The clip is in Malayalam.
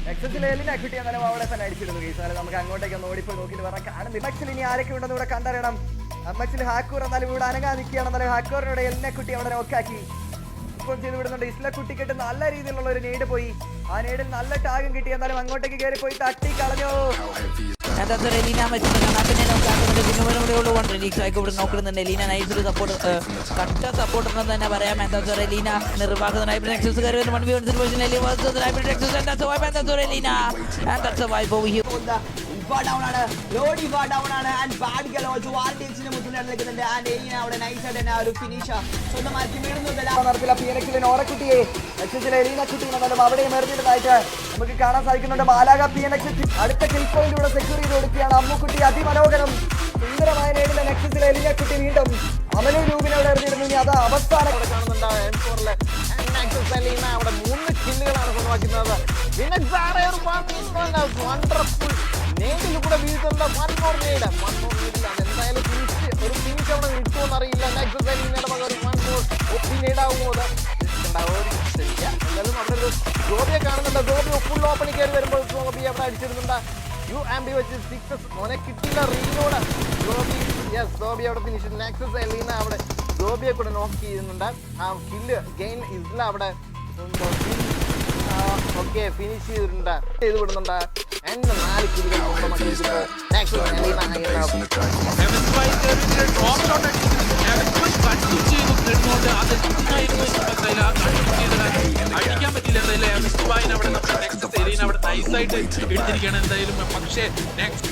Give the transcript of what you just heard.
നെക്സസിലെ എലിനെ കിട്ടി എന്നാലും അവിടെ തന്നെ അടിച്ചിരുന്നു കേസ്. എന്നാലും നമുക്ക് അങ്ങോട്ടേക്ക് ഒന്ന് ഓടിപ്പോയി നോക്കിയിട്ട് പറയാൻ കാണും. എംഎക്സിൽ ഇനി ആരൊക്കെ ഉണ്ടെന്ന് ഇവിടെ കണ്ടറിയണം. എംഎക്സിൽ ഹാക്കൂർ എന്നാലും ഇവിടെ അനങ്ങാൻ നിൽക്കുകയാണ്. എന്നാലും ഹാക്കൂറിനോട് എലിനെ കുട്ടി അവിടെ നോക്കാക്കി ഇപ്പോൾ ചെയ്ത് വിടുന്നുണ്ട്. ഇസ്ല കുട്ടിക്കിട്ട് നല്ല രീതിയിലുള്ള ഒരു നീട് പോയി. ആ നീഡിൽ നല്ല ടാഗും കിട്ടി. എന്നാലും അങ്ങോട്ടേക്ക് കയറി പോയി തട്ടി കളഞ്ഞു. എലീന നോക്കുന്നുണ്ട്. എലീന നൈസൊരു സപ്പോർട്ട് കട്ട സപ്പോർട്ട് ഉണ്ടെന്ന് തന്നെ പറയാം. എന്താ എലീന നിർവാഹകനായി നമുക്ക് കാണാൻ സാധിക്കുന്നുണ്ട്. മാലാക PNX അടുത്ത കിൽ പോയിന്റ് ഇവിടെ സെക്യൂർ ചെയ്ത് കൊടുക്കുകയാണ്. അമ്മുക്കുട്ടി അതിമനോഹരം സുന്ദരമായ നേടിയ നെക്സസിലെ എലിനെക്കുട്ടി വീണ്ടും അമലു രൂപിനെ അവിടെ എറിഞ്ഞിരുന്നു. ഇനി അത് അവസാനം കാണുന്നുണ്ട്. അവിടെ 3 കില്ലുകളാണ് സ്വന്തമാക്കുന്നത്. വണ്ടർഫുൾ നേടിൽ കൂടെ വീഴ്ത്തുന്ന എന്തായാലും ഒരു ഫിനിഷ് അവിടെ കിട്ടുമെന്ന് അറിയില്ല. നെക്സസ് എലീനയുടെ മകൻ നേടാവുമോ? എന്തായാലും അവിടെ ഒരു ജോബിയെ കാണുന്നുണ്ട്. ജോബി ഫുൾ ഓപ്പണിൽ കയറി വരുമ്പോൾ ജോബി അവിടെ അടിച്ചിരുന്നുണ്ട്. UMP വെച്ച് 6 മോനെ കിട്ടിയില്ല. റീലോഡ് ജോബി അവിടെ ഫിനിഷ്. നെക്സസ് എലീന അവിടെ ജോബിയെ കൂടെ നോക്ക് ചെയ്യുന്നുണ്ട്. ആ കില്ല് ഗെയിൻ ഇസ്ല അവിടെ ഓക്കെ ഫിനിഷ് ചെയ്തിട്ടുണ്ട്. ചെയ്ത് വിടുന്നുണ്ട്. 4 കില്ലുകൾ അടിക്കാൻ പറ്റില്ല. എന്തായാലും അവിടെ നൈസായിട്ട് എടുത്തിരിക്കുകയാണ്. എന്തായാലും പക്ഷേ നെക്സ്റ്റ്